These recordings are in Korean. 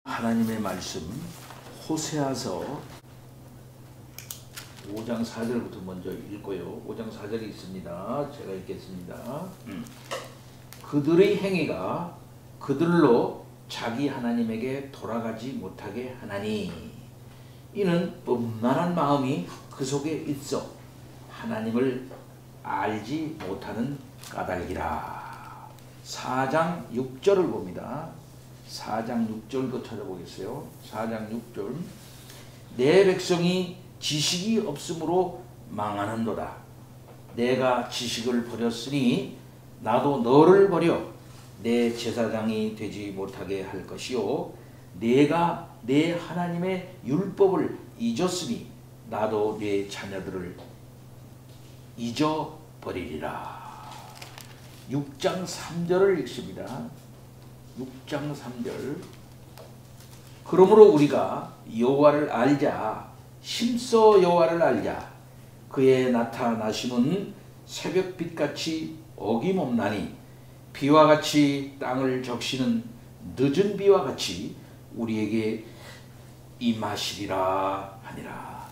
하나님의 말씀 호세아서 5장 4절부터 먼저 읽고요. 5장 4절이 있습니다. 제가 읽겠습니다. 그들의 행위가 그들로 자기 하나님에게 돌아가지 못하게 하나니 이는 음란한 마음이 그 속에 있어 하나님을 알지 못하는 까닭이라. 4장 6절을 봅니다. 4장 6절도 찾아보겠어요. 4장 6절. 내 백성이 지식이 없으므로 망하는도다. 내가 지식을 버렸으니 나도 너를 버려 내 제사장이 되지 못하게 할 것이요 내가 내 하나님의 율법을 잊었으니 나도 내 자녀들을 잊어버리리라. 6장 3절을 읽습니다. 6장 3절. 그러므로 우리가 여호와를 알자. 힘써 여호와를 알자. 그의 나타나심은 새벽빛같이 어김없나니 비와 같이 땅을 적시는 늦은 비와 같이 우리에게 임하시리라 하니라.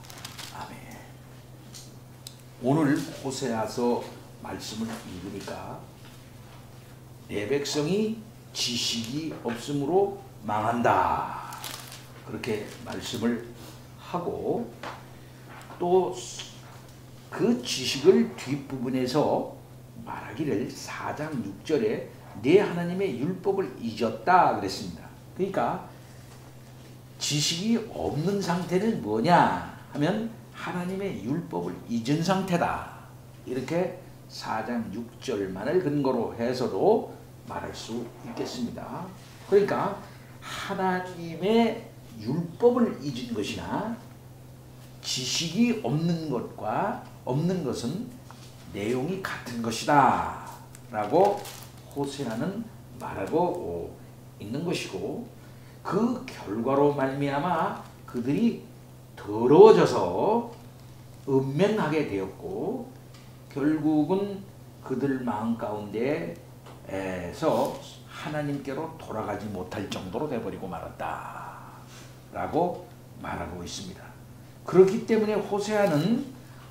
아멘. 오늘 호세아서 말씀을 읽으니까 내 백성이 지식이 없으므로 망한다. 그렇게 말씀을 하고 또 그 지식을 뒷부분에서 말하기를 4장 6절에 내 하나님의 율법을 잊었다 그랬습니다. 그러니까 지식이 없는 상태는 뭐냐 하면 하나님의 율법을 잊은 상태다. 이렇게 4장 6절만을 근거로 해서도 말할 수 있겠습니다. 그러니까 하나님의 율법을 잊은 것이나 지식이 없는 것과 없는 것은 내용이 같은 것이다 라고 호세아는 말하고 있는 것이고, 그 결과로 말미암아 그들이 더러워져서 음행하게 되었고 결국은 그들 마음 가운데 에서 하나님께로 돌아가지 못할 정도로 되어버리고 말았다 라고 말하고 있습니다. 그렇기 때문에 호세아는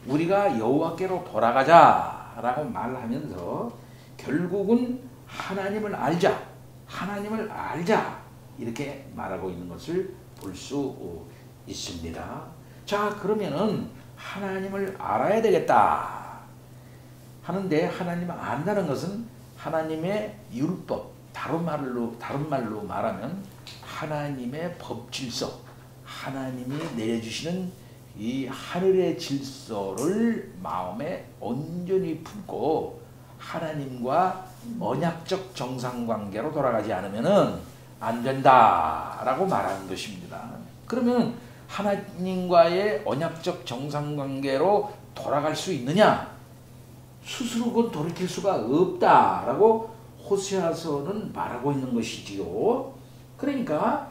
우리가 여호와께로 돌아가자 라고 말하면서 결국은 하나님을 알자, 하나님을 알자 이렇게 말하고 있는 것을 볼 수 있습니다. 자, 그러면은 하나님을 알아야 되겠다 하는데, 하나님을 안다는 것은 하나님의 율법, 다른 말로 말하면 하나님의 법질서, 하나님이 내려주시는 이 하늘의 질서를 마음에 온전히 품고 하나님과 언약적 정상관계로 돌아가지 않으면 안 된다라고 말하는 것입니다. 그러면 하나님과의 언약적 정상관계로 돌아갈 수 있느냐? 스스로 그건 돌이킬 수가 없다라고 호세아서는 말하고 있는 것이지요. 그러니까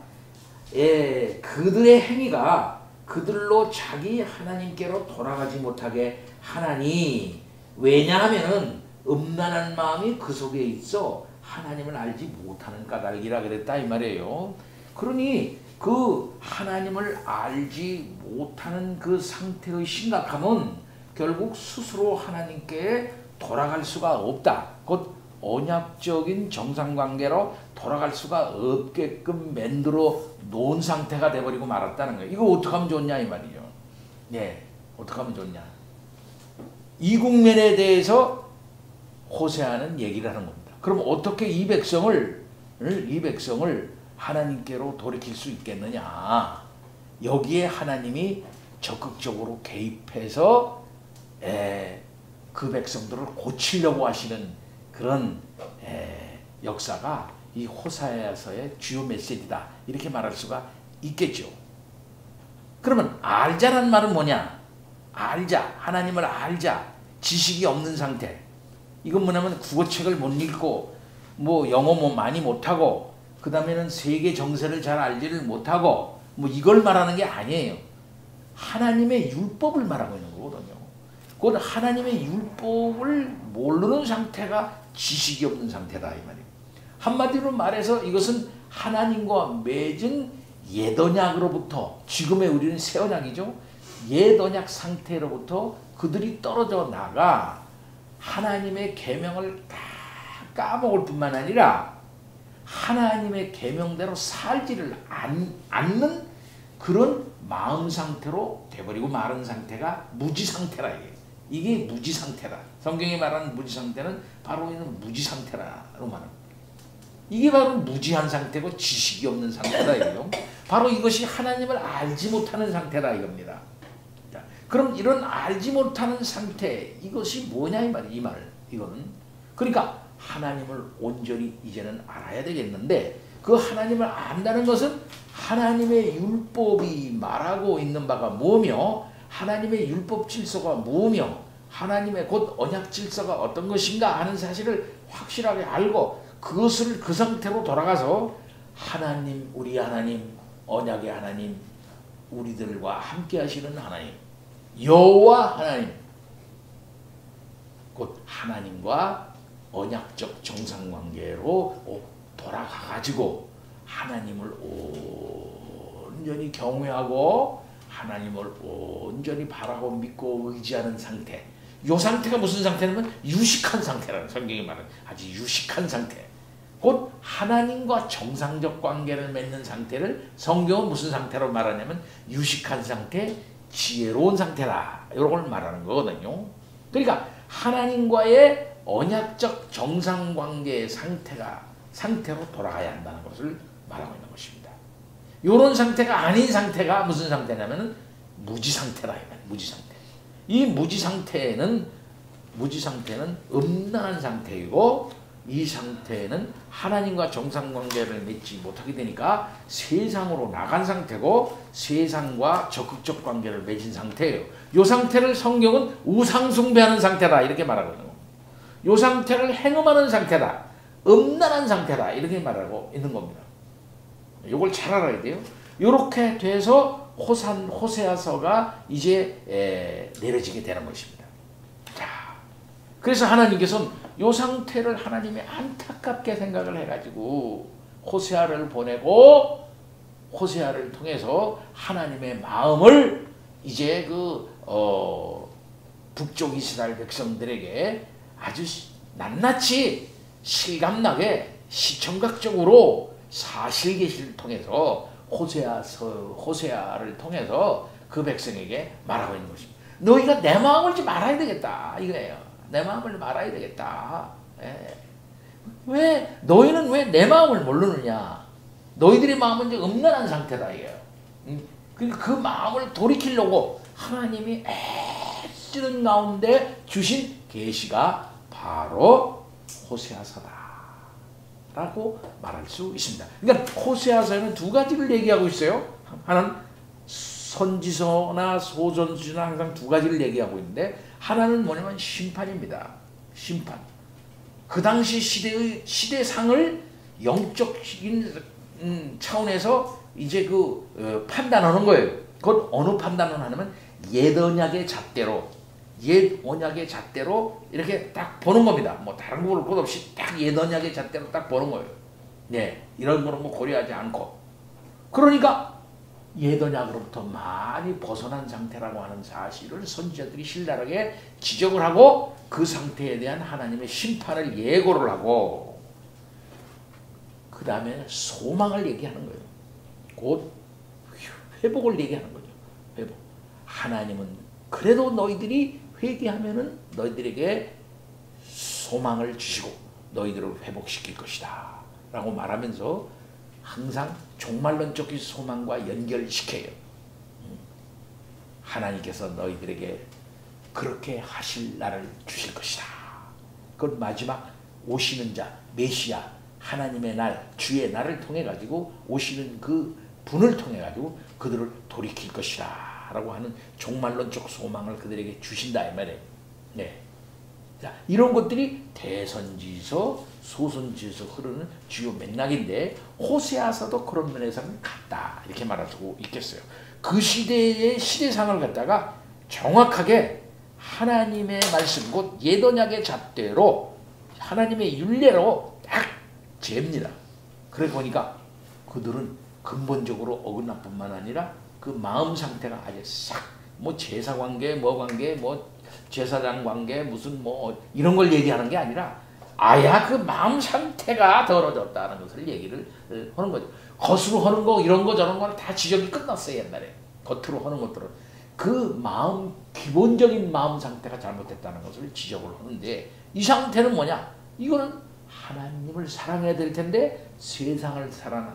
그들의 행위가 그들로 자기 하나님께로 돌아가지 못하게 하나니, 왜냐하면 음란한 마음이 그 속에 있어 하나님을 알지 못하는 까닭이라 그랬다 이 말이에요. 그러니 그 하나님을 알지 못하는 그 상태의 심각함은 결국 스스로 하나님께 돌아갈 수가 없다. 곧 언약적인 정상관계로 돌아갈 수가 없게끔 만들어 놓은 상태가 돼버리고 말았다는 거예요. 이거 어떻게 하면 좋냐 이 말이죠. 네, 어떻게 하면 좋냐. 이 국면에 대해서 호세아는 얘기를 하는 겁니다. 그럼 어떻게 이 백성을 하나님께로 돌이킬 수 있겠느냐. 여기에 하나님이 적극적으로 개입해서 그 백성들을 고치려고 하시는 그런 역사가 이 호세아서의 주요 메시지다 이렇게 말할 수가 있겠죠. 그러면 알자란 말은 뭐냐? 알자, 하나님을 알자, 지식이 없는 상태. 이건 뭐냐면 국어책을 못 읽고 뭐 영어 뭐 많이 못하고 그 다음에는 세계 정세를 잘 알지를 못하고 뭐 이걸 말하는 게 아니에요. 하나님의 율법을 말하고 있는 거거든요. 곧 하나님의 율법을 모르는 상태가 지식이 없는 상태다 이 말이에요. 한마디로 말해서 이것은 하나님과 맺은 옛언약으로부터, 지금의 우리는 새 언약이죠. 옛언약 상태로부터 그들이 떨어져 나가 하나님의 계명을 다 까먹을 뿐만 아니라 하나님의 계명대로 살지를 않는 그런 마음 상태로 돼버리고 마른 상태가 무지 상태라. 이게 무지 상태라. 성경이 말하는 무지 상태는 바로 이는 무지 상태라로 말합니다. 이게 바로 무지한 상태고 지식이 없는 상태다 이거죠. 바로 이것이 하나님을 알지 못하는 상태다 이겁니다. 자, 그럼 이런 알지 못하는 상태, 이것이 뭐냐 이 말. 이거는 그러니까 하나님을 온전히 이제는 알아야 되겠는데, 그 하나님을 안다는 것은 하나님의 율법이 말하고 있는 바가 뭐며, 하나님의 율법 질서가 뭐며, 하나님의 곧 언약 질서가 어떤 것인가 하는 사실을 확실하게 알고 그것을 그 상태로 돌아가서 하나님, 우리 하나님, 언약의 하나님, 우리들과 함께 하시는 하나님, 여호와 하나님, 곧 하나님과 언약적 정상관계로 돌아가가지고 하나님을 온전히 경외하고 하나님을 온전히 바라고 믿고 의지하는 상태. 이 상태가 무슨 상태냐면 유식한 상태라는, 성경이 말하는 아주 유식한 상태. 곧 하나님과 정상적 관계를 맺는 상태를 성경은 무슨 상태로 말하냐면 유식한 상태, 지혜로운 상태다. 이런 걸 말하는 거거든요. 그러니까 하나님과의 언약적 정상관계의 상태로 돌아가야 한다는 것을 말하고 있는 것입니다. 이런 상태가 아닌 상태가 무슨 상태냐면 무지 상태다. 무지 상태. 이 무지 상태는 음란한 상태이고, 이 상태는 하나님과 정상관계를 맺지 못하게 되니까 세상으로 나간 상태고, 세상과 적극적 관계를 맺은 상태예요. 이 상태를 성경은 우상숭배하는 상태다 이렇게 말하거든요. 이 상태를 행음하는 상태다, 음란한 상태다 이렇게 말하고 있는 겁니다. 이걸 잘 알아야 돼요. 이렇게 돼서 호세아서가 이제 내려지게 되는 것입니다. 자, 그래서 하나님께서는 이 상태를 하나님이 안타깝게 생각을 해가지고 호세아를 보내고, 호세아를 통해서 하나님의 마음을 이제 북쪽 이스라엘 백성들에게 아주 낱낱이 실감나게 시청각적으로 사실계시를 통해서 호세아를 통해서 그 백성에게 말하고 있는 것입니다. 너희가 내 마음을 좀 알아야 되겠다 이거예요. 내 마음을 알아야 되겠다. 왜 너희는 왜 내 마음을 모르느냐? 너희들의 마음은 이제 음란한 상태다 이거예요. 그러니까 그 마음을 돌이키려고 하나님이 애쓰는 가운데 주신 계시가 바로 호세아서다 라고 말할 수 있습니다. 그러니까 호세아서에는 두 가지를 얘기하고 있어요. 하나는 선지서나 소선지서나 항상 두 가지를 얘기하고 있는데, 하나는 뭐냐면 심판입니다. 심판. 그 당시 시대상을 영적인 차원에서 이제 판단하는 거예요. 그건 어느 판단을 하냐면 옛 언약의 잣대로 이렇게 딱 보는 겁니다. 뭐 다른 거 볼 것 없이 딱 옛 언약의 잣대로 딱 보는 거예요. 네, 이런 거는 뭐 고려하지 않고. 그러니까 옛 언약으로부터 많이 벗어난 상태라고 하는 사실을 선지자들이 신랄하게 지적을 하고, 그 상태에 대한 하나님의 심판을 예고를 하고, 그 다음에 소망을 얘기하는 거예요. 곧 회복을 얘기하는 거죠. 회복. 하나님은 그래도 너희들이 회개하면은 너희들에게 소망을 주시고 너희들을 회복시킬 것이다 라고 말하면서 항상 종말론적인 소망과 연결시켜요. 하나님께서 너희들에게 그렇게 하실 날을 주실 것이다. 그건 마지막 오시는 자 메시아 하나님의 날, 주의 날을 통해 가지고 오시는 그 분을 통해 가지고 그들을 돌이킬 것이다 라고 하는 종말론적 소망을 그들에게 주신다 이 말이에요. 네. 자, 이런 것들이 대선지서, 소선지서 흐르는 주요 맥락인데, 호세아서도 그런 면에서는 같다 이렇게 말할 수 있겠어요. 그 시대의 시대상을 갖다가 정확하게 하나님의 말씀, 곧 옛 언약의 잣대로 하나님의 율례로 딱 잽니다. 그래 보니까 그들은 근본적으로 어긋날 뿐만 아니라 그 마음 상태가 아주 싹 뭐 제사 관계 뭐 관계 뭐 제사장 관계 무슨 뭐 이런 걸 얘기하는 게 아니라 아야 그 마음 상태가 더러졌다는 것을 얘기를 하는 거죠. 겉으로 하는 거 이런 거 저런 거는 다 지적이 끝났어요. 옛날에 겉으로 하는 것들은 그 마음 기본적인 마음 상태가 잘못됐다는 것을 지적을 하는데 이 상태는 뭐냐? 이거는 하나님을 사랑해야 될 텐데 세상을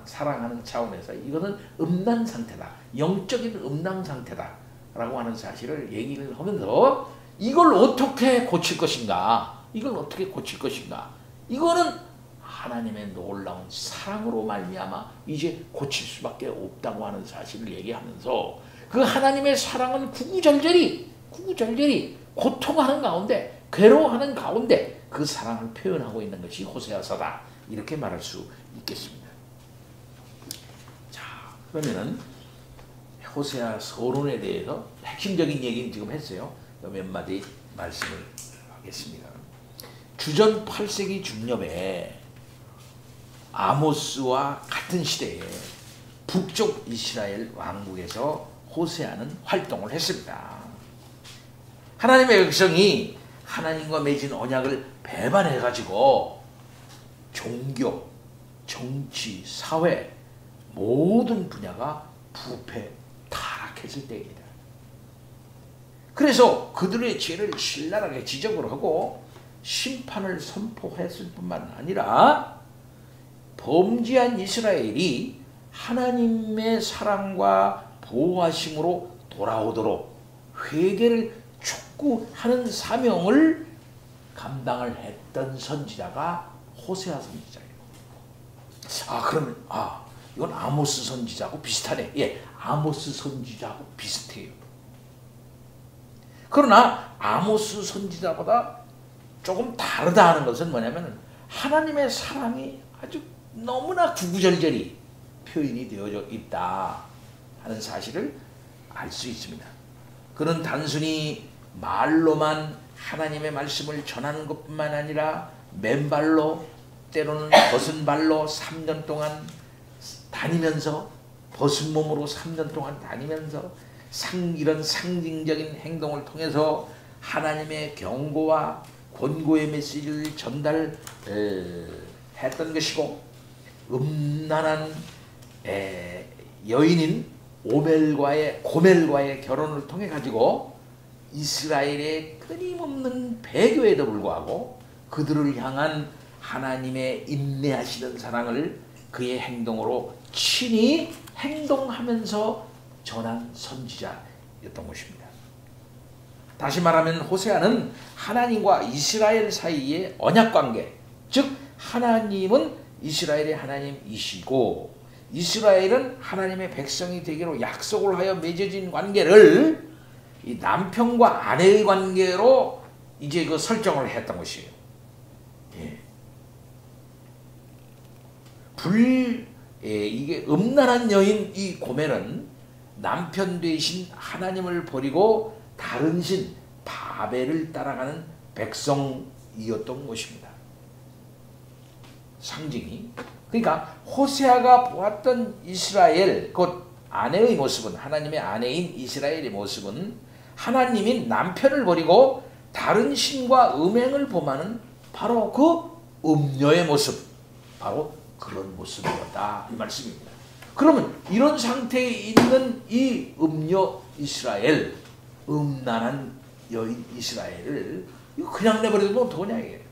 사랑하는 차원에서 이거는 음란 상태다. 영적인 음란 상태다. 라고 하는 사실을 얘기를 하면서 이걸 어떻게 고칠 것인가? 이걸 어떻게 고칠 것인가? 이거는 하나님의 놀라운 사랑으로 말미암아 이제 고칠 수밖에 없다고 하는 사실을 얘기하면서 그 하나님의 사랑은 구구절절히 고통하는 가운데 괴로워하는 가운데 그 사랑을 표현하고 있는 것이 호세아서다. 이렇게 말할 수 있겠습니다. 자, 그러면은 호세아 서론에 대해서 핵심적인 얘기는 지금 했어요. 몇 마디 말씀을 하겠습니다. 주전 8세기 중엽에 아모스와 같은 시대에 북쪽 이스라엘 왕국에서 호세아는 활동을 했습니다. 하나님의 백성이 하나님과 맺은 언약을 배반해가지고 종교, 정치, 사회 모든 분야가 부패, 타락했을 때입니다. 그래서 그들의 죄를 신랄하게 지적을 하고 심판을 선포했을 뿐만 아니라 범죄한 이스라엘이 하나님의 사랑과 보호하심으로 돌아오도록 회개를 촉구하는 사명을 감당을 했던 선지자가 호세아 선지자예요. 그러면 이건 아모스 선지자하고 비슷하네. 예, 아모스 선지자하고 비슷해요. 그러나 아모스 선지자보다 조금 다르다 하는 것은 뭐냐면 하나님의 사랑이 아주 너무나 구구절절히 표현이 되어져 있다 하는 사실을 알 수 있습니다. 그는 단순히 말로만 하나님의 말씀을 전하는 것뿐만 아니라 맨발로 때로는 벗은 발로 3년 동안 다니면서 벗은 몸으로 3년 동안 다니면서 이런 상징적인 행동을 통해서 하나님의 경고와 권고의 메시지를 전달했던 것이고 음란한 여인인 고멜과의 결혼을 통해 가지고 이스라엘의 끊임없는 배교에도 불구하고 그들을 향한 하나님의 인내하시는 사랑을 그의 행동으로 친히 행동하면서 전한 선지자였던 것입니다. 다시 말하면 호세아는 하나님과 이스라엘 사이의 언약관계, 즉 하나님은 이스라엘의 하나님이시고 이스라엘은 하나님의 백성이 되기로 약속을 하여 맺어진 관계를 이 남편과 아내의 관계로 이제 그 설정을 했던 것이에요. 예. 이게 음란한 여인 이 고멜은 남편 되신 하나님을 버리고 다른 신 바벨을 따라가는 백성이었던 것입니다. 상징이. 그러니까 호세아가 보았던 이스라엘 곧 아내의 모습은 하나님의 아내인 이스라엘의 모습은 하나님인 남편을 버리고 다른 신과 음행을 범하는 바로 그 음녀의 모습, 바로 그런 모습이었다 이 말씀입니다. 그러면 이런 상태에 있는 이 음녀 이스라엘, 음란한 여인 이스라엘을 이거 그냥 내버려도 어떡하냐 이게.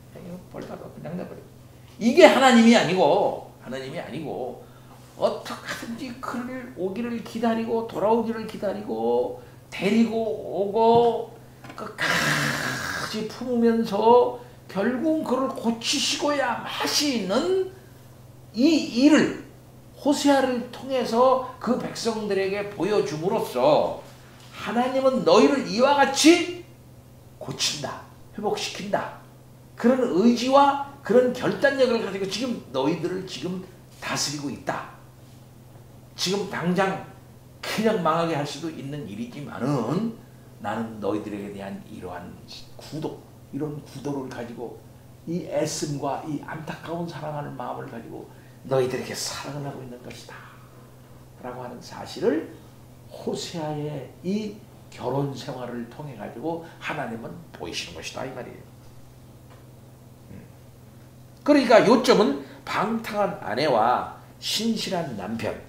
벌다가 그냥 내버려. 이게 하나님이 아니고 어떻게든지 그를 오기를 기다리고 돌아오기를 기다리고 데리고 오고 끝까지 품으면서 결국 그를 고치시고야 마시는 이 일을 호세아를 통해서 그 백성들에게 보여줌으로써 하나님은 너희를 이와 같이 고친다, 회복시킨다. 그런 의지와 그런 결단력을 가지고 지금 너희들을 지금 다스리고 있다. 지금 당장 그냥 망하게 할 수도 있는 일이지만은 나는 너희들에게 대한 이러한 이런 구도를 가지고 이 애씀과 이 안타까운 사랑하는 마음을 가지고 너희들에게 사랑을 하고 있는 것이다 라고 하는 사실을 호세아의 이 결혼 생활을 통해 가지고 하나님은 보이시는 것이다 이 말이에요. 그러니까 요점은 방탕한 아내와 신실한 남편,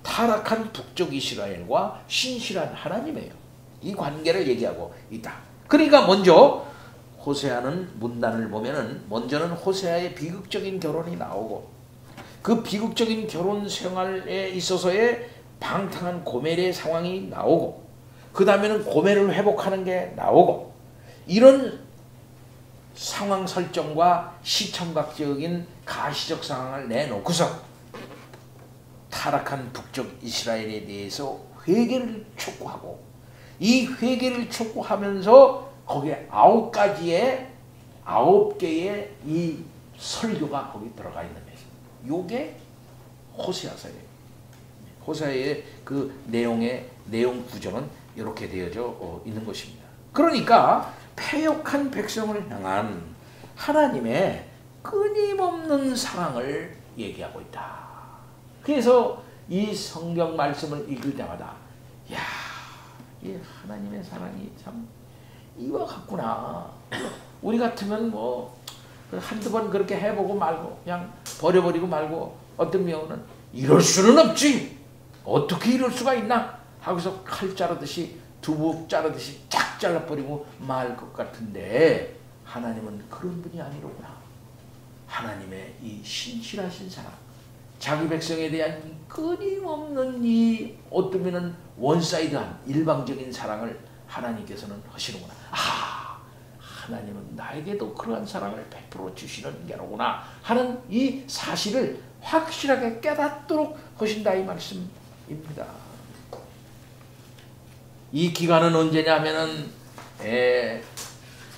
타락한 북쪽 이스라엘과 신실한 하나님이에요. 이 관계를 얘기하고 있다. 그러니까 먼저 호세아는 문단을 보면은 먼저는 호세아의 비극적인 결혼이 나오고 그 비극적인 결혼 생활에 있어서의 방탕한 고멜의 상황이 나오고 그 다음에는 고멜을 회복하는 게 나오고 이런 상황 설정과 시청각적인 가시적 상황을 내놓고서 타락한 북쪽 이스라엘에 대해서 회개를 촉구하고 이 회개를 촉구하면서 거기에 9개의 이 설교가 거기 들어가 있는 거예요. 요게 호세아서예요. 호세아의 그 내용 구조는 이렇게 되어져 있는 것입니다. 그러니까 패역한 백성을 향한 하나님의 끊임없는 사랑을 얘기하고 있다. 그래서 이 성경 말씀을 읽을 때마다 야, 이 하나님의 사랑이 참 이와 같구나. 우리 같으면 뭐 한두 번 그렇게 해보고 말고 그냥 버려버리고 말고 어떤 경우는 이럴 수는 없지. 어떻게 이럴 수가 있나? 하고서 칼 자르듯이 두부 자르듯이 쫙 잘라버리고 말 것 같은데 하나님은 그런 분이 아니로구나. 하나님의 이 신실하신 사랑, 자기 백성에 대한 끊임없는 이 어쩌면은 원사이드한 일방적인 사랑을 하나님께서는 하시는구나. 아, 하나님은 나에게도 그러한 사랑을 베풀어 주시는 게로구나 하는 이 사실을 확실하게 깨닫도록 하신다 이 말씀입니다. 이 기간은 언제냐면은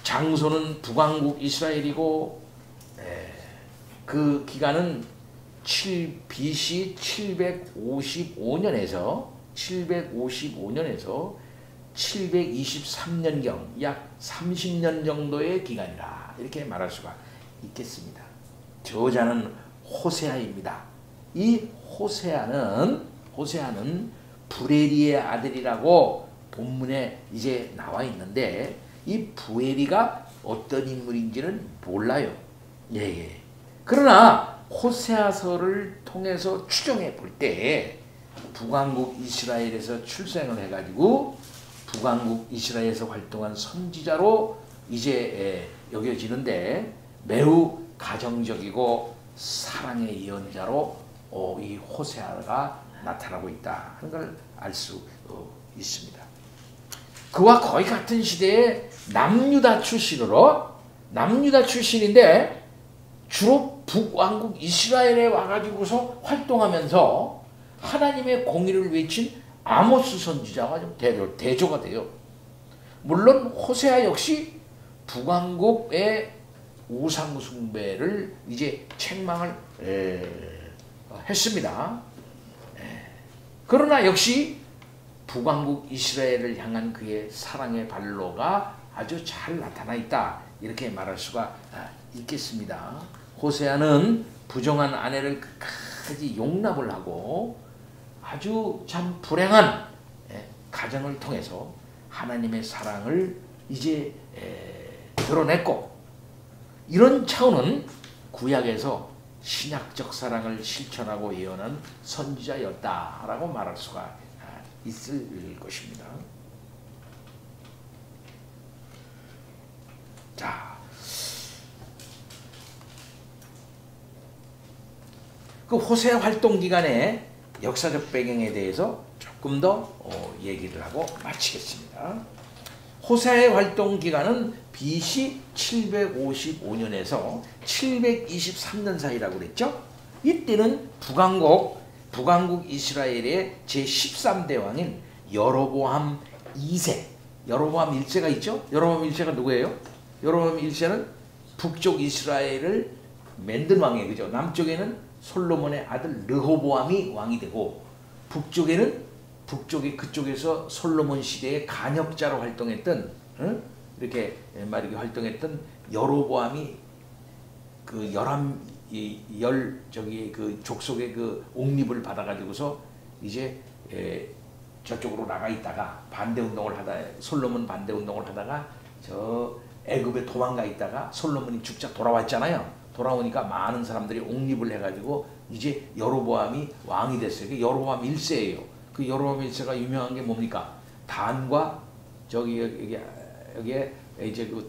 장소는 북왕국 이스라엘이고 그 기간은 BC 755년에서 723년경 약 30년 정도의 기간이라 이렇게 말할 수가 있겠습니다. 저자는 호세아입니다. 이 호세아는 부레리의 아들이라고 본문에 이제 나와 있는데 이 부에리가 어떤 인물인지는 몰라요. 예. 그러나 호세아서를 통해서 추정해 볼 때 북왕국 이스라엘에서 출생을 해가지고 북왕국 이스라엘에서 활동한 선지자로 이제 여겨지는데 매우 가정적이고 사랑의 예언자로 이 호세아가 나타나고 있다 하는 걸 알 수 있습니다. 그와 거의 같은 시대에 남유다 출신인데 주로 북왕국 이스라엘에 와가지고서 활동하면서 하나님의 공의를 외친 아모스 선지자가 좀 대조가 돼요. 물론 호세아 역시 북왕국의 우상 숭배를 이제 책망을 했습니다. 그러나 역시 북왕국 이스라엘을 향한 그의 사랑의 발로가 아주 잘 나타나 있다 이렇게 말할 수가 있겠습니다. 호세아는 부정한 아내를 끝까지 용납을 하고 아주 참 불행한 가정을 통해서 하나님의 사랑을 이제 드러냈고 이런 차원은 구약에서 신약적 사랑을 실천하고 예언한 선지자였다라고 말할 수가 있을 것입니다. 자, 그 호세 활동 기간의 역사적 배경에 대해서 조금 더 얘기를 하고 마치겠습니다. 호세아의 활동 기간은 BC 755년에서 723년 사이라고 그랬죠. 이때는 북왕국 이스라엘의 제13대 왕인 여로보암 2세, 여로보암 1세가 있죠. 여로보암 1세가 누구예요? 여로보암 1세는 북쪽 이스라엘을 만든 왕이에요. 그죠? 남쪽에는 솔로몬의 아들 르호보암이 왕이 되고 그쪽에서 솔로몬 시대의 간역자로 활동했던 이렇게 활동했던 여로보암이 그 저기 그 족속의 그 옹립을 받아가지고서 이제 저쪽으로 나가 있다가 반대 운동을 하다 솔로몬 반대 운동을 하다가 저 애굽에 도망가 있다가 솔로몬이 죽자 돌아왔잖아요. 돌아오니까 많은 사람들이 옹립을 해가지고 이제 여로보암이 왕이 됐어요. 그 여로보암 1세예요. 그 여로보암 1세가 유명한 게 뭡니까? 단과 여기에 이제 그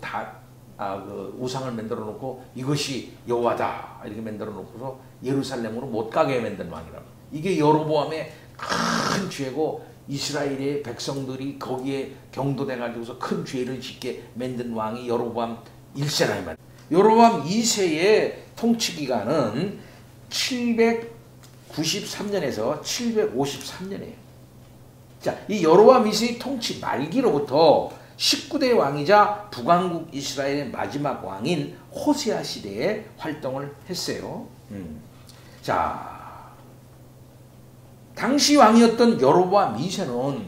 우상을 만들어 놓고 이것이 여호와다 이렇게 만들어 놓고서 예루살렘으로 못 가게 만든 왕이라고. 이게 여로보암의 큰 죄고 이스라엘의 백성들이 거기에 경도돼 가지고서 큰 죄를 짓게 만든 왕이 여로보암 1세라 이 말. 여로보암 2세의 통치 기간은 793년에서 753년이에요. 자, 이 여로보암 2세의 통치 말기로부터 19대 왕이자 북왕국 이스라엘의 마지막 왕인 호세아 시대에 활동을 했어요. 자, 당시 왕이었던 여로보암 2세는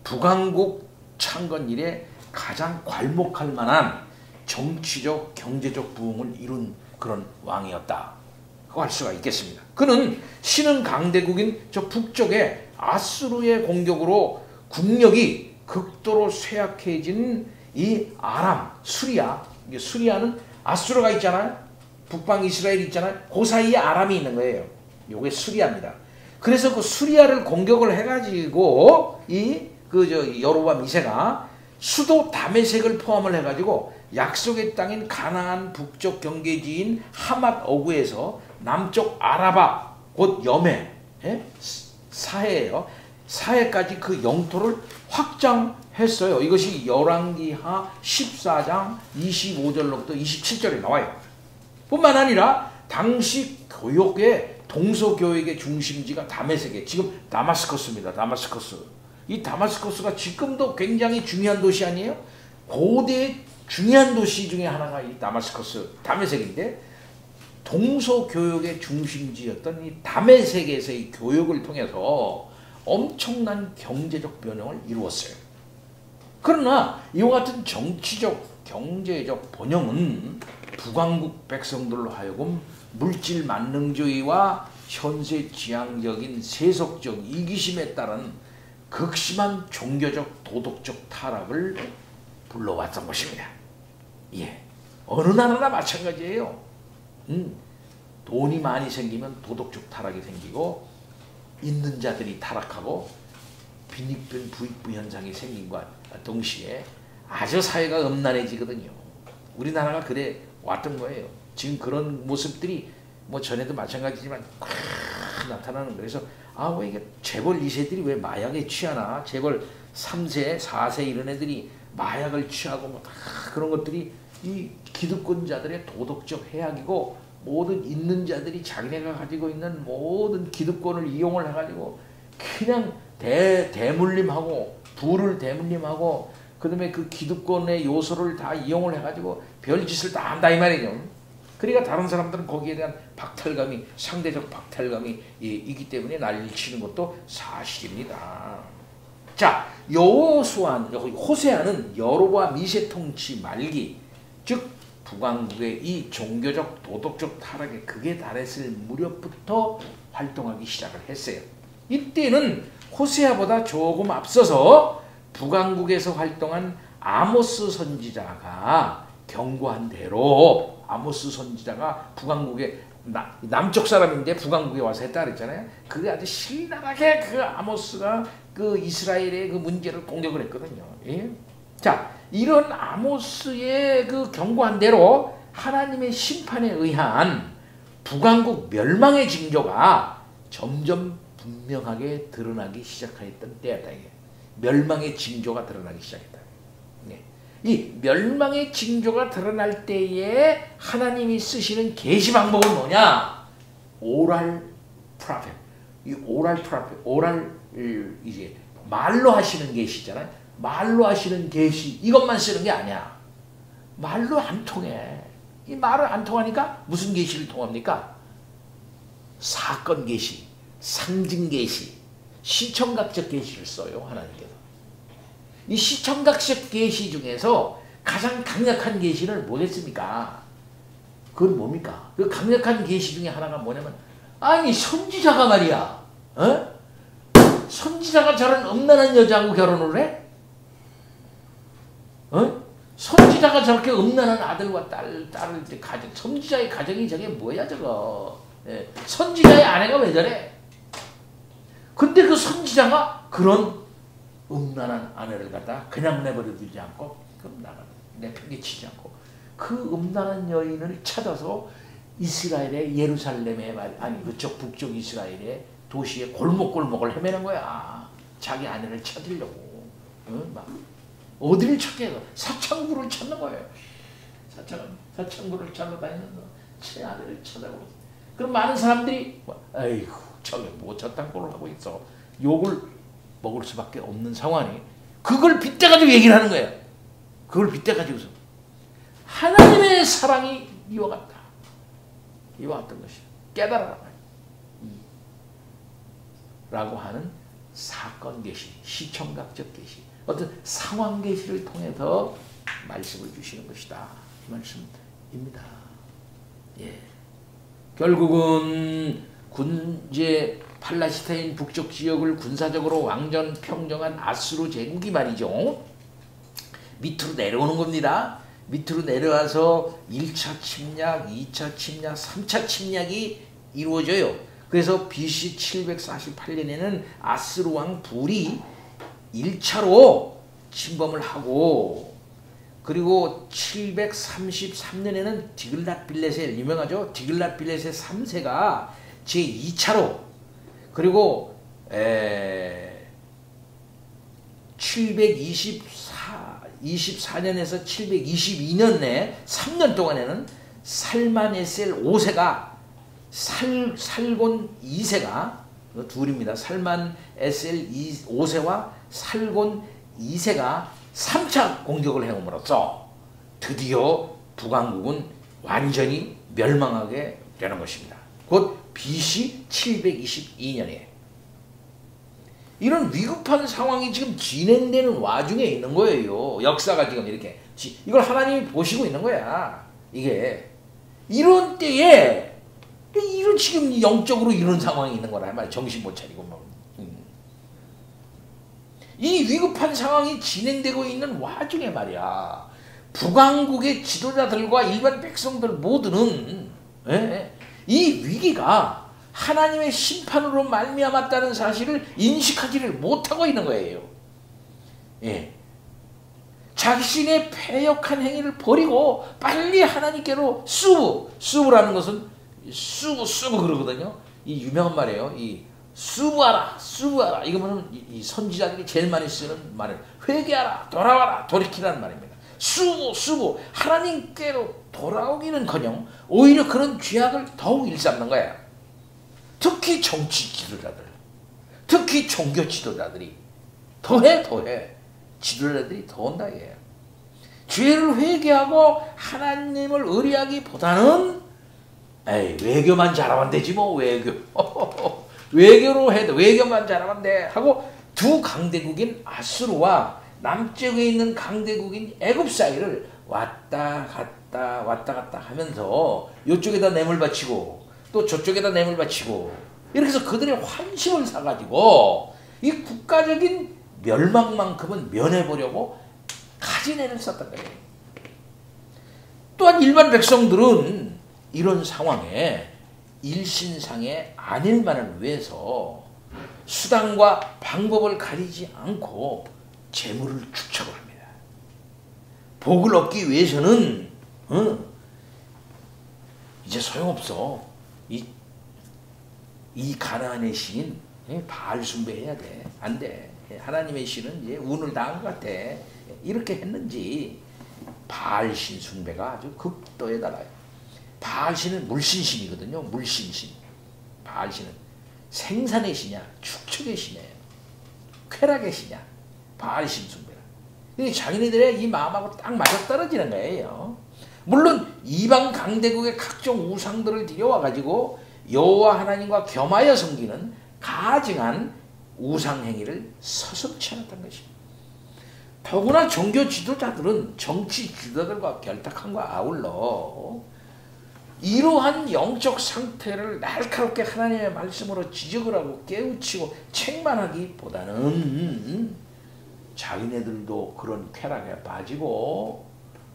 북왕국 창건 이래 가장 괄목할 만한 정치적, 경제적 부흥을 이룬 그런 왕이었다고 할 수가 있겠습니다. 그는 신흥 강대국인 저 북쪽의 아수르의 공격으로 국력이 극도로 쇠약해진 이 아람, 수리아는 아수르가 있잖아요. 북방 이스라엘이 있잖아요. 그 사이에 아람이 있는 거예요. 요게 수리아입니다. 그래서 그 수리아를 공격을 해가지고 여로보암 2세가 수도 다메섹을 포함을 해가지고 약속의 땅인 가나안 북쪽 경계지인 하맛 어구에서 남쪽 아라바 곧 여매 사해예요. 사해까지 그 영토를 확장했어요. 이것이 열왕기하 14장 25절로부터 27절에 나와요. 뿐만 아니라 당시 교역의 동서교역의 중심지가 다메섹에 지금 다마스커스입니다. 다마스커스. 이 다마스커스가 지금도 굉장히 중요한 도시 아니에요? 고대 중요한 도시 중에 하나가 이 다메섹인데 동서교역의 중심지였던 이 다메섹에서의 교역을 통해서 엄청난 경제적 변형을 이루었어요. 그러나 이와 같은 정치적, 경제적 번영은 북왕국 백성들로 하여금 물질 만능주의와 현세지향적인 세속적 이기심에 따른 극심한 종교적 도덕적 타락을 불러왔던 것입니다. 예, 어느 나라나 마찬가지예요. 돈이 많이 생기면 도덕적 타락이 생기고 있는 자들이 타락하고 빈익빈 부익부 현상이 생긴과 동시에 아주 사회가 음란해지거든요. 우리나라가 그래 왔던 거예요. 지금 그런 모습들이 뭐 전에도 마찬가지지만 나타나는 거예요. 그래서 왜 이게 재벌 2세들이 왜 마약에 취하나? 재벌 3세, 4세 이런 애들이 마약을 취하고 뭐 다 그런 것들이 이 기득권자들의 도덕적 해악이고 모든 있는 자들이 자기네가 가지고 있는 모든 기득권을 이용을 해가지고 그냥 대물림하고 부를 대물림하고 그다음에 그 기득권의 요소를 다 이용을 해가지고 별짓을 다 한다 이 말이죠. 그러니까 다른 사람들은 거기에 대한 박탈감이 상대적 박탈감이 있기 때문에 난리를 치는 것도 사실입니다. 자, 호세아는 여로보암 2세 통치 말기 즉 북왕국의 이 종교적 도덕적 타락에 극에 달했을 무렵부터 활동하기 시작을 했어요. 이때는 호세아보다 조금 앞서서 북왕국에서 활동한 아모스 선지자가 경고한 대로 아모스 선지자가 북왕국의 남쪽 사람인데 북왕국에 와서 했다 그랬잖아요. 그게 아주 신랄하게 그 아모스가 그 이스라엘의 그 문제를 공격을 했거든요. 예? 자, 이런 아모스의 그 경고한 대로 하나님의 심판에 의한 북왕국 멸망의 징조가 점점 분명하게 드러나기 시작했던 때였다. 이게. 멸망의 징조가 드러나기 시작했다. 네. 이 멸망의 징조가 드러날 때에 하나님이 쓰시는 계시 방법은 뭐냐? 오랄 프로페트. 이 오랄 프로페트, 이제 말로 하시는 계시잖아요. 말로 하시는 계시 이것만 쓰는 게 아니야. 말로 안 통해. 이 말을 안 통하니까 무슨 계시를 통합니까? 사건 계시, 상징 계시, 시청각적 계시를 써요. 하나님께서. 이 시청각적 계시 중에서 가장 강력한 계시를 뭐겠습니까? 그건 뭡니까? 그 강력한 계시 중에 하나가 뭐냐면, 아니 선지자가 말이야, 어? 선지자가 저런 음란한 여자하고 결혼을 해? 어? 선지자가 저렇게 음란한 아들과 딸을 가정, 선지자의 가정이 저게 뭐야 저거? 예. 선지자의 아내가 왜 저래? 근데 그 선지자가 그런 음란한 아내를 갖다 그냥 내버려 두지 않고, 그럼 내팽개치지 않고 그 음란한 여인을 찾아서 이스라엘의 예루살렘의 아니 그쪽 북쪽 이스라엘의 도시의 골목골목을 헤매는 거야. 자기 아내를 찾으려고. 막 어디를 찾게 사창구를 찾는 거예요. 사창구를 찾아 다니면서 제 아내를 찾아보고. 그럼 많은 사람들이 아이고 저게 뭐 저딴 꼴을 하고 있어. 욕을 먹을 수밖에 없는 상황이, 그걸 빗대가지고 얘기를 하는 거예요. 그걸 빗대가지고서 하나님의 사랑이 이와 같다. 이와 같던 것이야. 깨달아라. 라고 하는 사건 계시, 시청각적 계시, 어떤 상황 계시를 통해서 말씀을 주시는 것이다. 이 말씀입니다. 예. 결국은 이제 팔레스타인 북쪽 지역을 군사적으로 완전 평정한 아수르 제국이 말이죠. 밑으로 내려오는 겁니다. 밑으로 내려와서 1차 침략, 2차 침략, 3차 침략이 이루어져요. 그래서 BC 748년에는 아스루 왕 불이 1차로 침범을 하고, 그리고 733년에는 디글랏빌레셀, 유명하죠? 디글랏빌레셀 3세가 제2차로, 그리고 724년에서 722년 내 3년 동안에는 살만에셀 5세가 살곤 2세가 둘입니다. 살만에셀 5세와 살곤 2세가 3차 공격을 해옴으로써 드디어 북왕국은 완전히 멸망하게 되는 것입니다. 곧 BC 722년에 이런 위급한 상황이 지금 진행되는 와중에 있는 거예요. 역사가 지금 이렇게 이걸 하나님이 보시고 있는 거야. 이게 이런 때에 이런 지금 영적으로 이런 상황이 있는 거란 말이야. 정신 못 차리고 막. 이 위급한 상황이 진행되고 있는 와중에 말이야. 북왕국의 지도자들과 일반 백성들 모두는 이 위기가 하나님의 심판으로 말미암았다는 사실을 인식하지를 못하고 있는 거예요. 예. 자신의 패역한 행위를 버리고 빨리 하나님께로 수부라는 것은 수부 그러거든요. 이 유명한 말이에요. 이 수부하라. 이거는 이 선지자들이 제일 많이 쓰는 말은 회개하라, 돌아와라, 돌이키라는 말입니다. 수부 하나님께로 돌아오기는커녕 오히려 그런 죄악을 더욱 일삼는 거야. 특히 정치 지도자들, 특히 종교 지도자들이 더해 지도자들이 더 온다 이게요. 죄를 회개하고 하나님을 의뢰하기보다는 외교만 잘하면 되지 뭐. 외교로 해도 외교만 잘하면 돼 하고 두 강대국인 아수르와 남쪽에 있는 강대국인 애굽 사이를 왔다 갔다 하면서 이쪽에다 뇌물 바치고 또 저쪽에다 뇌물 바치고 이렇게 해서 그들의 환심을 사가지고 이 국가적인 멸망만큼은 면해보려고 가진애를 썼단 거예요. 또한 일반 백성들은 이런 상황에 일신상의 안일만을 위해서 수단과 방법을 가리지 않고 재물을 축적을 합니다. 복을 얻기 위해서는 이제 소용없어. 이 가나안의 신인 바알 숭배해야 돼. 안 돼. 하나님의 신은 이제 운을 당한 것 같아. 이렇게 했는지 바알 신 숭배가 아주 극도에 달아요. 바알 신은 물신신이거든요. 물신신. 바알 신은 생산의 신이야, 축축의 신이에요. 쾌락의 신이야. 바알 신 숭배라. 그러니까 자기네들의 이 마음하고 딱 맞아떨어지는 거예요. 물론 이방 강대국의 각종 우상들을 들여와 가지고 여호와 하나님과 겸하여 섬기는 가증한 우상 행위를 서슴지 않았던 것입니다. 더구나 종교 지도자들은 정치 지도자들과 결탁함과 아울러 이러한 영적 상태를 날카롭게 하나님의 말씀으로 지적을 하고 깨우치고 책망하기보다는 자기네들도 그런 쾌락에 빠지고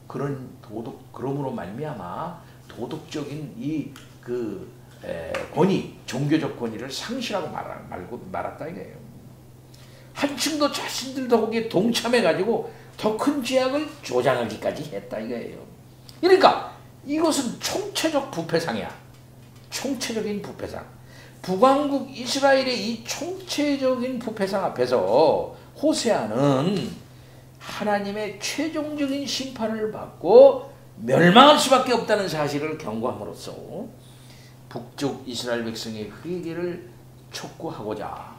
그러므로 말미암아 도덕적인 권위, 종교적 권위를 상실하고 말았다 이거예요. 한층 더 자신들도 거기에 동참해가지고 더 큰 죄악을 조장하기까지 했다 이거예요. 그러니까 이것은 총체적 부패상이야. 총체적인 부패상. 북왕국 이스라엘의 이 총체적인 부패상 앞에서 호세아는 하나님의 최종적인 심판을 받고 멸망할 수밖에 없다는 사실을 경고함으로써 북쪽 이스라엘 백성의 회개를 촉구하고자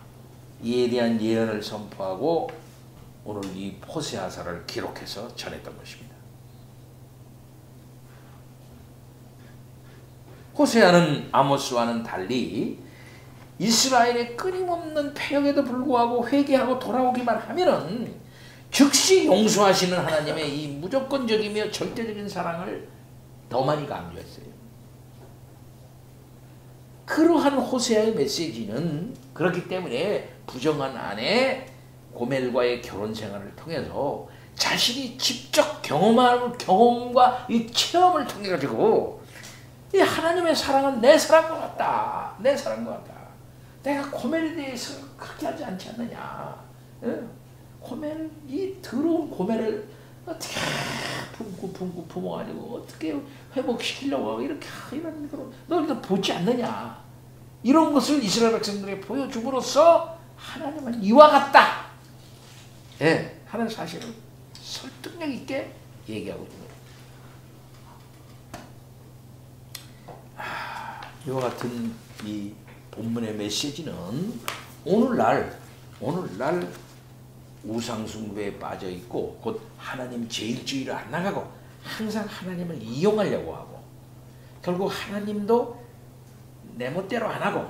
이에 대한 예언을 선포하고 오늘 이 호세아서를 기록해서 전했던 것입니다. 호세아는 아모스와는 달리 이스라엘의 끊임없는 패역에도 불구하고 회개하고 돌아오기만 하면은 즉시 용서하시는 하나님의 이 무조건적이며 절대적인 사랑을 더 많이 강조했어요. 그러한 호세아의 메시지는 그렇기 때문에 부정한 아내 고멜과의 결혼 생활을 통해서 자신이 직접 경험과 이 체험을 통해 가지고 이 하나님의 사랑은 내 사랑과 같다. 내 사랑과 같다. 내가 고멜에 대해서 그렇게 하지 않지 않느냐. 고멜, 이 더러운 고멜을 어떻게 품고 품어가지고 어떻게 회복시키려고 하고 이렇게 이런 그런 너희도 보지 않느냐. 이런 것을 이스라엘 백성들에게 보여줌으로써 하나님은 이와 같다. 하는 사실을 설득력 있게 얘기하고 있습니다. 이와 같은 이 본문의 메시지는 오늘날 우상숭배에 빠져 있고 곧 하나님 제일주의를 안 나가고 항상 하나님을 이용하려고 하고 결국 하나님도 내 멋대로 안 하고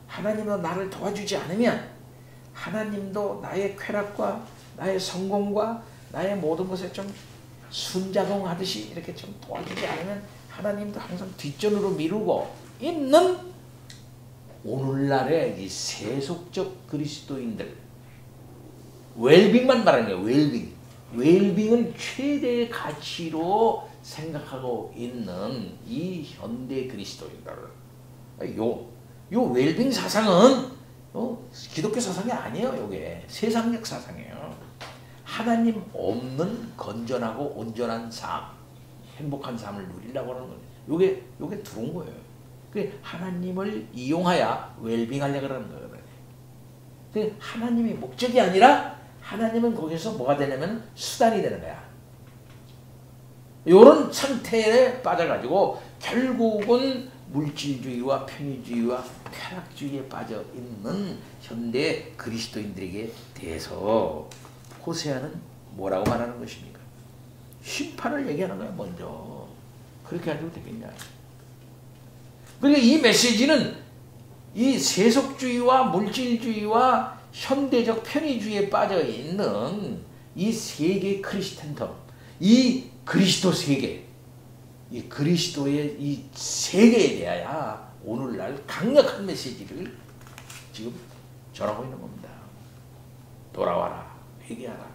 하나님도 나를 도와주지 않으면 하나님도 나의 쾌락과 나의 성공과 나의 모든 것에 좀 순작용하듯이 이렇게 좀 도와주지 않으면 하나님도 항상 뒷전으로 미루고 있는 오늘날의 이 세속적 그리스도인들 웰빙만 말하는 거예요. 웰빙은 최대의 가치로 생각하고 있는 이 현대 그리스도인들. 요 웰빙 사상은 기독교 사상이 아니에요. 요게 세상적 사상이에요. 하나님 없는 건전하고 온전한 삶, 행복한 삶을 누리려고 하는 거예요. 요게 들어온 거예요. 그 하나님을 이용하여 웰빙하려고 하는 거예요. 그 하나님이 목적이 아니라 하나님은 거기서 뭐가 되냐면 수단이 되는 거야. 이런 상태에 빠져가지고 결국은 물질주의와 편의주의와 쾌락주의에 빠져 있는 현대 그리스도인들에게 대해서 호세아는 뭐라고 말하는 것입니까? 심판을 얘기하는 거야 먼저. 그렇게 하셔도 되겠냐. 그러니까 이 메시지는 이 세속주의와 물질주의와 현대적 편의주의에 빠져 있는 이 세계 크리스텐덤, 이 그리스도 세계, 이 그리스도의 이 세계에 대하여 오늘날 강력한 메시지를 지금 전하고 있는 겁니다. 돌아와라, 회개하라.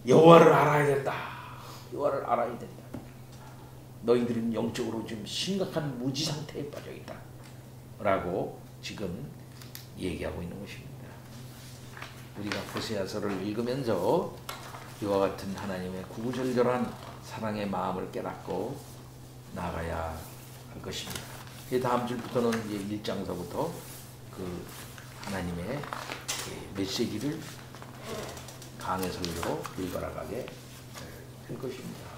여호와를 알아야 된다. 여호와를 알아야 된다. 너희들은 영적으로 지금 심각한 무지 상태에 빠져 있다. 라고 지금 얘기하고 있는 것입니다. 우리가 호세아서를 읽으면서 이와 같은 하나님의 구구절절한 사랑의 마음을 깨닫고 나가야 할 것입니다. 다음 줄부터는 이제 1장서부터 그 하나님의 메시지를 강해설로 읽어나가게 할 것입니다.